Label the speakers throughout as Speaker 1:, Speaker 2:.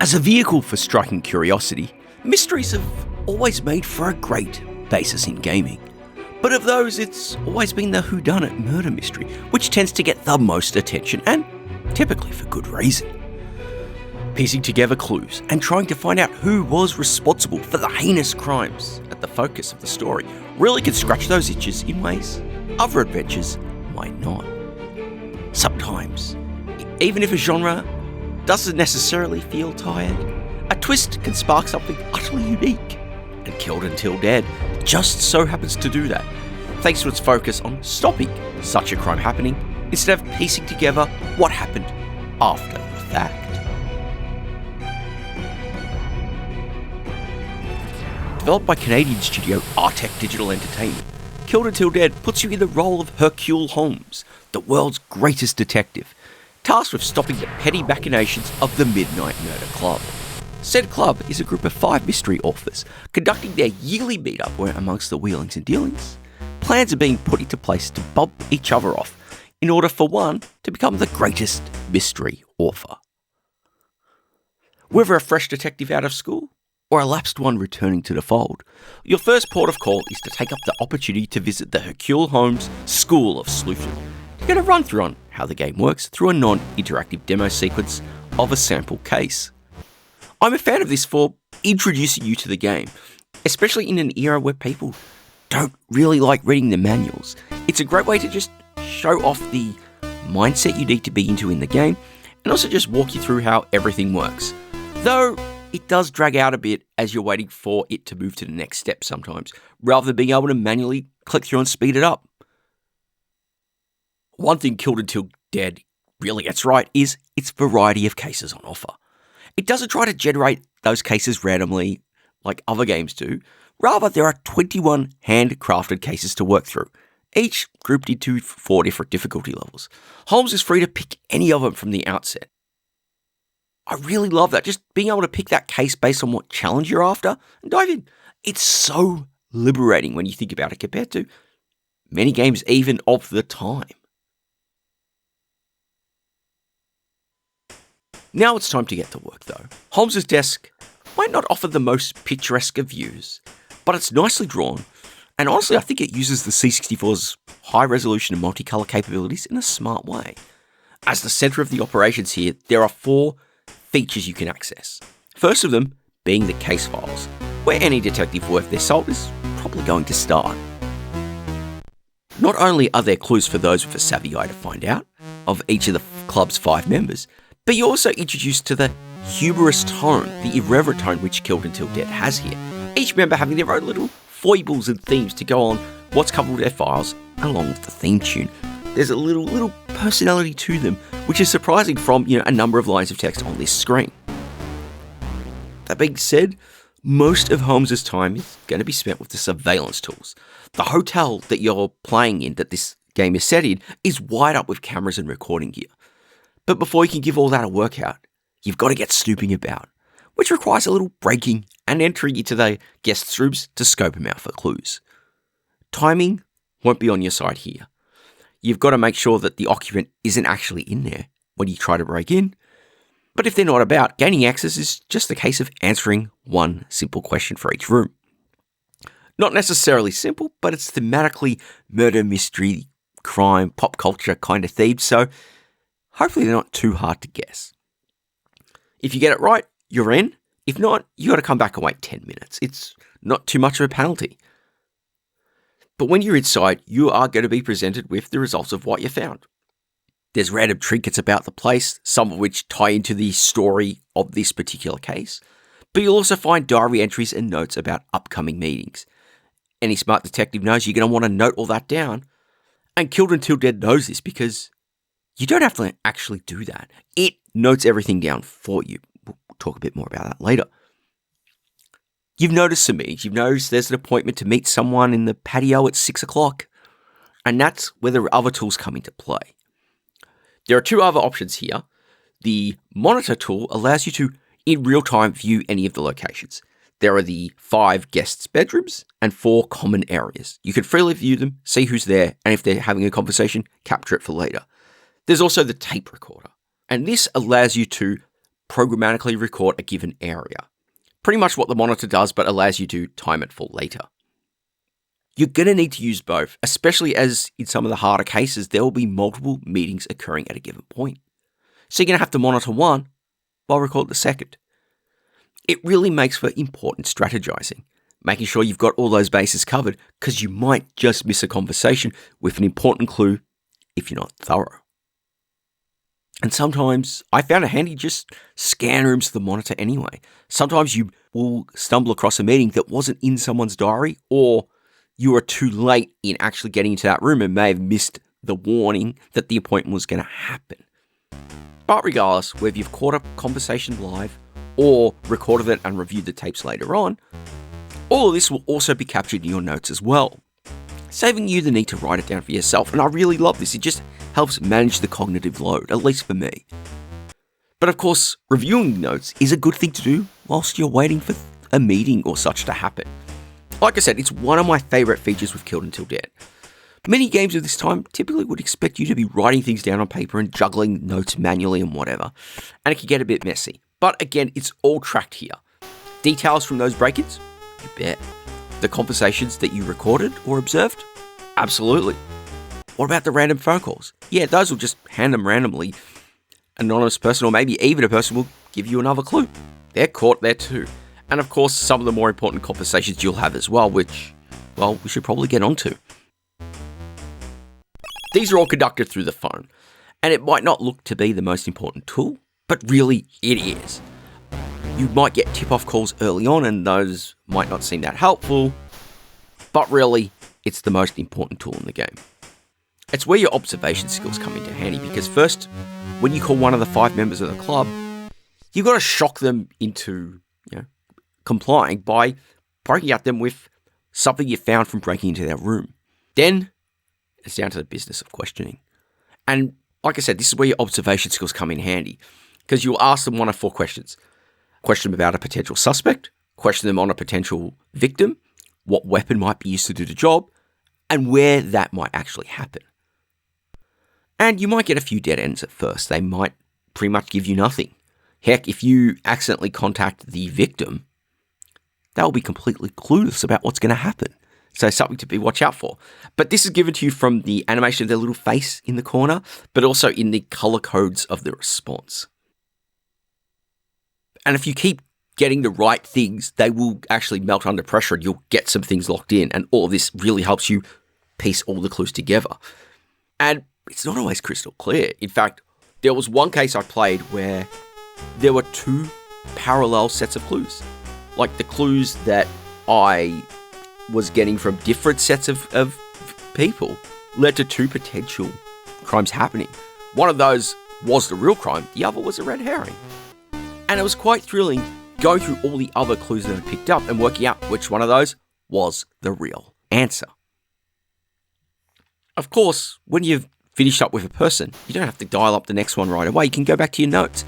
Speaker 1: As a vehicle for striking curiosity, mysteries have always made for a great basis in gaming. But of those, it's always been the whodunit murder mystery, which tends to get the most attention, and typically for good reason. Piecing together clues and trying to find out who was responsible for the heinous crimes at the focus of the story really can scratch those itches in ways other adventures might not. Sometimes, even if a genre doesn't necessarily feel tired, a twist can spark something utterly unique, and Killed Until Dead just so happens to do that, thanks to its focus on stopping such a crime happening instead of piecing together what happened after the fact. Developed by Canadian studio Artech Digital Entertainment, Killed Until Dead puts you in the role of Hercule Holmes, the world's greatest detective, tasked with stopping the petty machinations of the Midnight Murder Club. Said club is a group of 5 mystery authors conducting their yearly meetup where, amongst the wheelings and dealings, plans are being put into place to bump each other off in order for one to become the greatest mystery author. Whether a fresh detective out of school or a lapsed one returning to the fold, your first port of call is to take up the opportunity to visit the Hercule Holmes School of Sleuthing to get a run through on how the game works through a non-interactive demo sequence of a sample case. I'm a fan of this for introducing you to the game, especially in an era where people don't really like reading the manuals. It's a great way to just show off the mindset you need to be into in the game, and also just walk you through how everything works. Though, it does drag out a bit as you're waiting for it to move to the next step sometimes, rather than being able to manually click through and speed it up. One thing Killed Until Dead really gets right is its variety of cases on offer. It doesn't try to generate those cases randomly like other games do. Rather, there are 21 handcrafted cases to work through, each grouped into 4 different difficulty levels. Holmes is free to pick any of them from the outset. I really love that, just being able to pick that case based on what challenge you're after and dive in. It's so liberating when you think about it compared to many games even of the time. Now it's time to get to work though. Holmes's desk might not offer the most picturesque of views, but it's nicely drawn, and honestly I think it uses the C64's high resolution and multicolour capabilities in a smart way. As the centre of the operations here, there are 4 features you can access. First of them being the case files, where any detective worth their salt is probably going to start. Not only are there clues for those with a savvy eye to find out of each of the club's 5 members, but you're also introduced to the humorous tone, the irreverent tone which Killed Until Dead has here. Each member having their own little foibles and themes to go on what's covered with their files, along with the theme tune. There's a little personality to them, which is surprising from, a number of lines of text on this screen. That being said, most of Holmes's time is going to be spent with the surveillance tools. The hotel that you're playing in, that this game is set in, is wired up with cameras and recording gear. But before you can give all that a workout, you've got to get snooping about, which requires a little breaking and entering into the guests' rooms to scope them out for clues. Timing won't be on your side here. You've got to make sure that the occupant isn't actually in there when you try to break in. But if they're not about, gaining access is just a case of answering one simple question for each room. Not necessarily simple, but it's thematically murder, mystery, crime, pop culture kind of themed, so hopefully they're not too hard to guess. If you get it right, you're in. If not, you got to come back and wait 10 minutes. It's not too much of a penalty. But when you're inside, you are going to be presented with the results of what you found. There's random trinkets about the place, some of which tie into the story of this particular case. But you'll also find diary entries and notes about upcoming meetings. Any smart detective knows you're going to want to note all that down. And Killed Until Dead knows this because you don't have to actually do that. It notes everything down for you. We'll talk a bit more about that later. You've noticed some meetings. You've noticed there's an appointment to meet someone in the patio at 6 o'clock. And that's where the other tools come into play. There are 2 other options here. The monitor tool allows you to, in real time, view any of the locations. There are the 5 guests' bedrooms and 4 common areas. You can freely view them, see who's there, and if they're having a conversation, capture it for later. There's also the tape recorder. And this allows you to programmatically record a given area. Pretty much what the monitor does, but allows you to time it for later. You're going to need to use both, especially as in some of the harder cases, there will be multiple meetings occurring at a given point. So you're going to have to monitor one while record the second. It really makes for important strategizing, making sure you've got all those bases covered, because you might just miss a conversation with an important clue if you're not thorough. And sometimes I found it handy just scan rooms to the monitor anyway. Sometimes you will stumble across a meeting that wasn't in someone's diary, or you were too late in actually getting into that room and may have missed the warning that the appointment was going to happen. But regardless, whether you've caught a conversation live or recorded it and reviewed the tapes later on, all of this will also be captured in your notes as well, saving you the need to write it down for yourself. And I really love this. It just helps manage the cognitive load, at least for me. But of course, reviewing notes is a good thing to do whilst you're waiting for a meeting or such to happen. Like I said, it's one of my favourite features with Killed Until Dead. Many games of this time typically would expect you to be writing things down on paper and juggling notes manually and whatever, and it can get a bit messy. But again, it's all tracked here. Details from those break-ins? You bet. The conversations that you recorded or observed? Absolutely. What about the random phone calls? Yeah, those will just hand them randomly. An anonymous person, or maybe even a person, will give you another clue. They're caught there too. And of course, some of the more important conversations you'll have as well, which, well, we should probably get onto. These are all conducted through the phone, and it might not look to be the most important tool, but really it is. You might get tip-off calls early on, and those might not seem that helpful, but really, it's the most important tool in the game. It's where your observation skills come into handy, because first, when you call one of the 5 members of the club, you've got to shock them into, complying by poking at them with something you found from breaking into their room. Then, it's down to the business of questioning. And like I said, this is where your observation skills come in handy, because you'll ask them one of 4 questions. Question them about a potential suspect, question them on a potential victim, what weapon might be used to do the job, and where that might actually happen. And you might get a few dead ends at first. They might pretty much give you nothing. Heck, if you accidentally contact the victim, they'll be completely clueless about what's going to happen. So something to be watch out for. But this is given to you from the animation of their little face in the corner, but also in the color codes of the response. And if you keep getting the right things, they will actually melt under pressure and you'll get some things locked in. And all of this really helps you piece all the clues together. And it's not always crystal clear. In fact, there was one case I played where there were 2 parallel sets of clues. Like the clues that I was getting from different sets of people led to 2 potential crimes happening. One of those was the real crime, the other was a red herring. And it was quite thrilling going through all the other clues that I picked up and working out which one of those was the real answer. Of course, when you've finished up with a person, you don't have to dial up the next one right away. You can go back to your notes.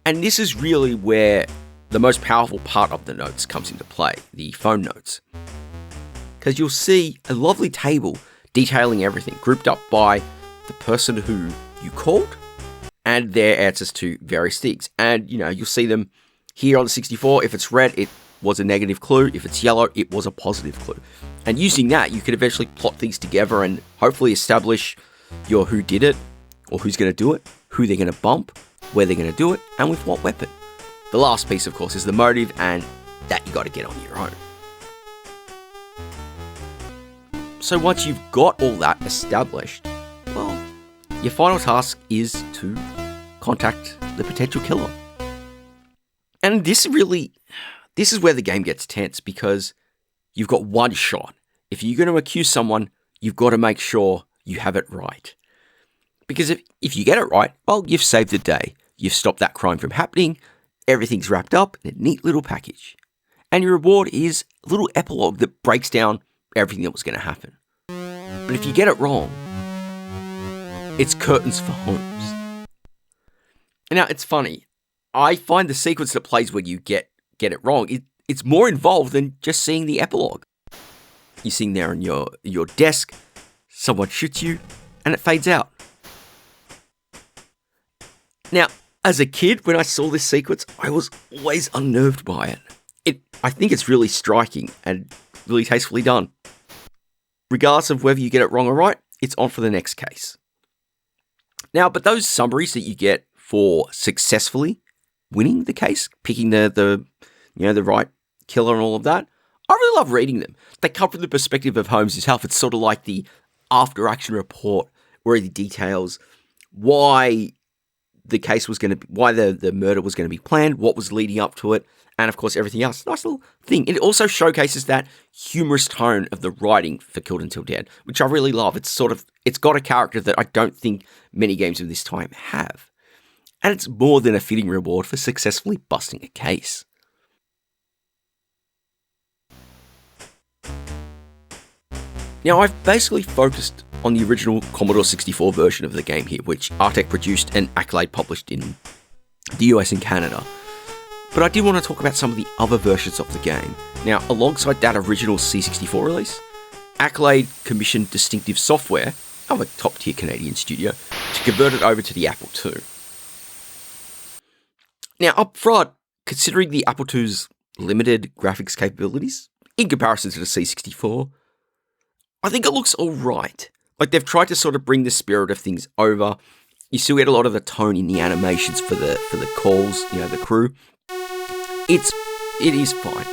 Speaker 1: And this is really where the most powerful part of the notes comes into play, the phone notes. Because you'll see a lovely table detailing everything, grouped up by the person who you called and their answers to various things. And, you'll see them here on the 64. If it's red, it was a negative clue. If it's yellow, it was a positive clue. And using that, you could eventually plot things together and hopefully establish your who did it, or who's going to do it, who they're going to bump, where they're going to do it, and with what weapon. The last piece, of course, is the motive, and that you got to get on your own. So once you've got all that established, well, your final task is to contact the potential killer. And this is where the game gets tense, because you've got one shot. If you're going to accuse someone, you've got to make sure you have it right. Because if you get it right, well, you've saved the day. You've stopped that crime from happening. Everything's wrapped up in a neat little package. And your reward is a little epilogue that breaks down everything that was going to happen. But if you get it wrong, it's curtains for Holmes. Now, it's funny. I find the sequence that plays when you get it wrong, it's more involved than just seeing the epilogue. You're sitting there on your desk, someone shoots you, and it fades out. Now, As a kid, when I saw this sequence, I was always unnerved by it. I think it's really striking and really tastefully done. Regardless of whether you get it wrong or right, it's on for the next case. Now, but those summaries that you get for successfully winning the case, picking the right killer and all of that, I really love reading them. They come from the perspective of Holmes himself. It's sort of like the after-action report where he details why the case was going to be, why the murder was going to be planned, what was leading up to it, and of course everything else. Nice little thing. It also showcases that humorous tone of the writing for Killed Until Dead, which I really love. It's got a character that I don't think many games of this time have. And it's more than a fitting reward for successfully busting a case. Now, I've basically focused on the original Commodore 64 version of the game here, which Artech produced and Accolade published in the US and Canada. But I did want to talk about some of the other versions of the game. Now, alongside that original C64 release, Accolade commissioned Distinctive Software, a top-tier Canadian studio, to convert it over to the Apple II. Now, up front, considering the Apple II's limited graphics capabilities, in comparison to the C64, I think it looks alright. Like, they've tried to sort of bring the spirit of things over. You still get a lot of the tone in the animations for the calls, the crew. It is fine.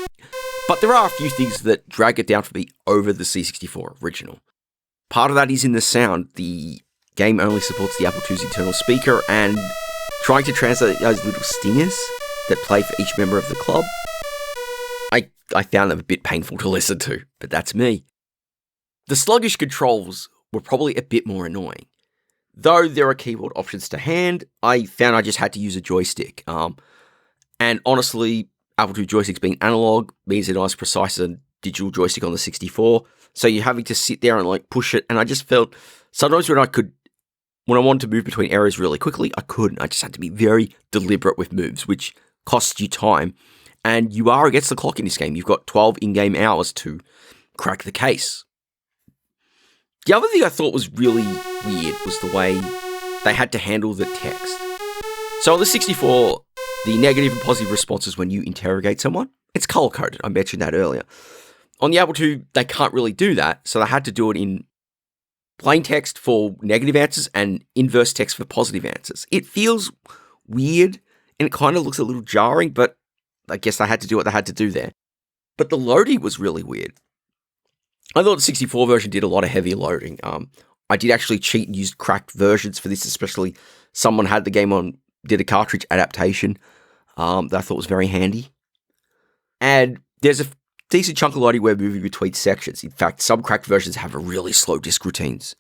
Speaker 1: But there are a few things that drag it down for me over the C64 original. Part of that is in the sound. The game only supports the Apple II's internal speaker, and trying to translate those little stingers that play for each member of the club, I found them a bit painful to listen to, but that's me. The sluggish controls were probably a bit more annoying. Though there are keyboard options to hand, I found I just had to use a joystick. And honestly, Apple II joysticks being analog means a nice, precise and digital joystick on the 64. So you're having to sit there and push it. And I just felt sometimes when I wanted to move between areas really quickly, I couldn't. I just had to be very deliberate with moves, which costs you time. And you are against the clock in this game. You've got 12 in-game hours to crack the case. The other thing I thought was really weird was the way they had to handle the text. So on the 64, the negative and positive responses when you interrogate someone, it's color-coded. I mentioned that earlier. On the Apple II, they can't really do that, so they had to do it in plain text for negative answers and inverse text for positive answers. It feels weird, and it kind of looks a little jarring, but I guess they had to do what they had to do there. But the loading was really weird. I thought the 64 version did a lot of heavy loading. I did actually cheat and used cracked versions for this, especially someone had the game did a cartridge adaptation that I thought was very handy. And there's a decent chunk of loading where moving between sections. In fact, some cracked versions have a really slow disk routines,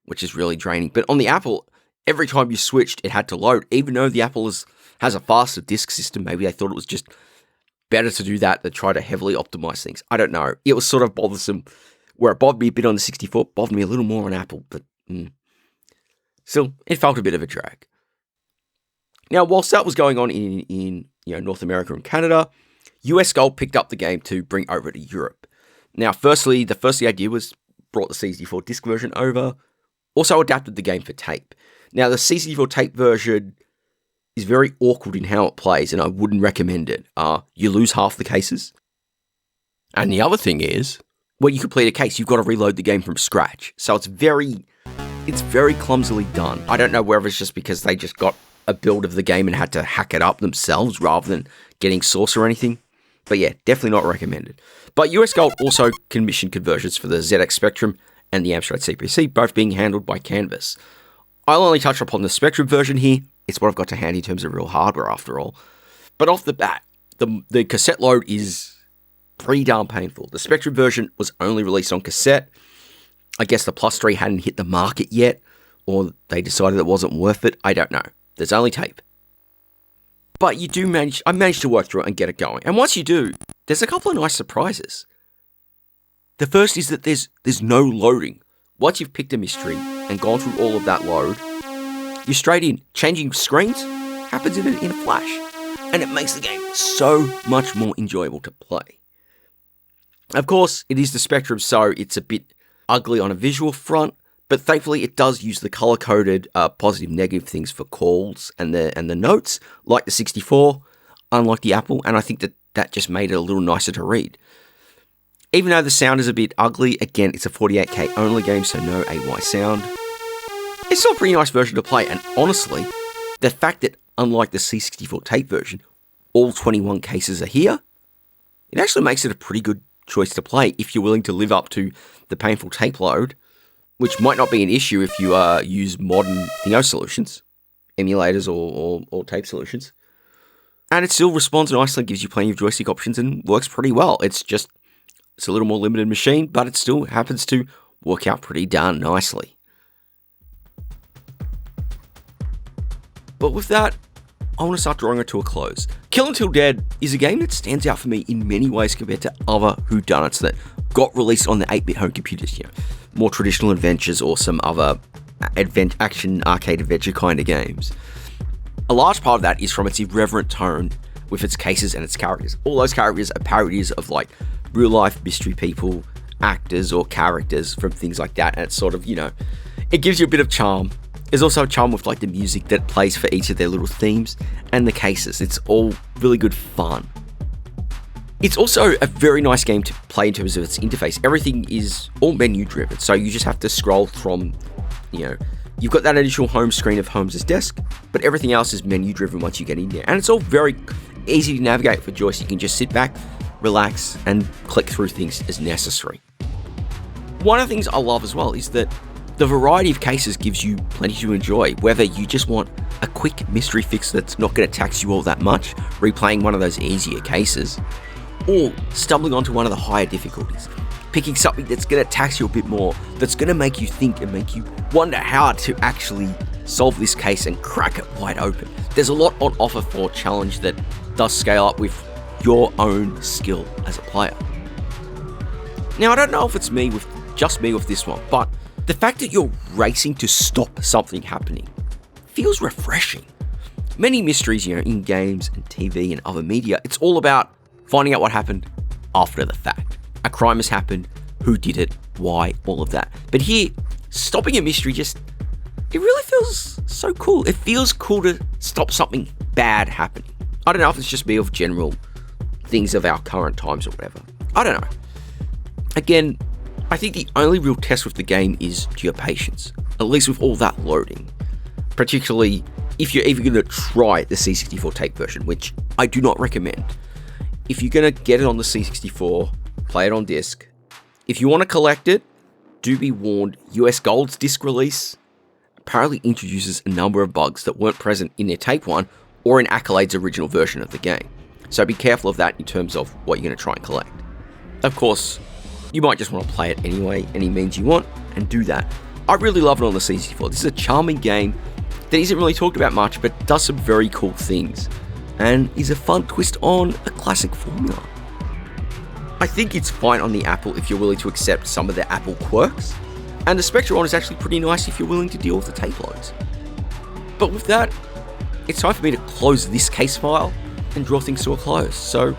Speaker 1: which is really draining. But on the Apple, every time you switched, it had to load, even though the Apple has a faster disk system. Maybe they thought it was just better to do that than try to heavily optimize things. I don't know. It was sort of bothersome. Where it bothered me a bit on the 64, bothered me a little more on Apple, but still, it felt a bit of a drag. Now, whilst that was going on in North America and Canada, US Gold picked up the game to bring over to Europe. Now, firstly, the first thing I did was brought the C64 disc version over, also adapted the game for tape. Now, the C64 tape version is very awkward in how it plays, and I wouldn't recommend it. You lose half the cases. And the other thing is, when you complete a case, you've got to reload the game from scratch. So it's very clumsily done. I don't know whether it's just because they just got a build of the game and had to hack it up themselves rather than getting source or anything. But yeah, definitely not recommended. But US Gold also commissioned conversions for the ZX Spectrum and the Amstrad CPC, both being handled by Canvas. I'll only touch upon the Spectrum version here. It's what I've got to hand in terms of real hardware after all. But off the bat, the cassette load is pretty darn painful. The Spectrum version was only released on cassette. I guess the Plus 3 hadn't hit the market yet, or they decided it wasn't worth it. I don't know. There's only tape. But I managed to work through it and get it going. And once you do, there's a couple of nice surprises. The first is that there's no loading. Once you've picked a mystery and gone through all of that load, you're straight in. Changing screens happens in a flash. And it makes the game so much more enjoyable to play. Of course, it is the Spectrum, so it's a bit ugly on a visual front, But thankfully, it does use the color-coded positive, negative things for calls and the notes, like the 64, unlike the Apple, and I think that just made it a little nicer to read. Even though the sound is a bit ugly, again, it's a 48K only game, so no AY sound. It's still a pretty nice version to play, and honestly, the fact that unlike the C64 tape version, all 21 cases are here, it actually makes it a pretty good choice to play if you're willing to live up to the painful tape load, which might not be an issue if you use modern Thingo solutions, emulators or tape solutions. And it still responds nicely, gives you plenty of joystick options, and works pretty well. It's a little more limited machine, but it still happens to work out pretty darn nicely. But with that, I want to start drawing it to a close. Kill Until Dead is a game that stands out for me in many ways compared to other whodunits that got released on the 8-bit home computers, more traditional adventures or some other action arcade adventure kind of games. A large part of that is from its irreverent tone with its cases and its characters. All those characters are parodies of like real life mystery people, actors or characters from things like that, and it's sort of, it gives you a bit of charm. There's also a charm with like the music that plays for each of their little themes and the cases. It's all really good fun. It's also a very nice game to play in terms of its interface. Everything is all menu driven, so you just have to scroll from, you've got that initial home screen of Holmes' desk, but everything else is menu driven once you get in there. And it's all very easy to navigate for joystick. You can just sit back, relax, and click through things as necessary. One of the things I love as well is that the variety of cases gives you plenty to enjoy, whether you just want a quick mystery fix that's not going to tax you all that much, replaying one of those easier cases, or stumbling onto one of the higher difficulties, picking something that's going to tax you a bit more, that's going to make you think and make you wonder how to actually solve this case and crack it wide open. There's a lot on offer for a challenge that does scale up with your own skill as a player. Now, I don't know if it's just me with this one, but the fact that you're racing to stop something happening feels refreshing. Many mysteries, in games and TV and other media, it's all about finding out what happened after the fact. A crime has happened, who did it, why, all of that. But here, stopping a mystery it really feels so cool. It feels cool to stop something bad happening. I don't know if it's just me of general things of our current times or whatever. I don't know. Again, I think the only real test with the game is to your patience, at least with all that loading. Particularly if you're even going to try the C64 tape version, which I do not recommend. If you're going to get it on the C64, play it on disc. If you want to collect it, do be warned, US Gold's disc release apparently introduces a number of bugs that weren't present in their tape one or in Accolade's original version of the game. So be careful of that in terms of what you're going to try and collect. Of course, you might just want to play it anyway, any means you want, and do that. I really love it on the C64. This is a charming game that isn't really talked about much, but does some very cool things, and is a fun twist on a classic formula. I think it's fine on the Apple if you're willing to accept some of the Apple quirks, and the Spectrum is actually pretty nice if you're willing to deal with the tape loads. But with that, it's time for me to close this case file and draw things to a close. So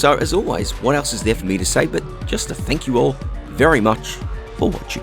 Speaker 1: as always, what else is there for me to say but just to thank you all very much for watching.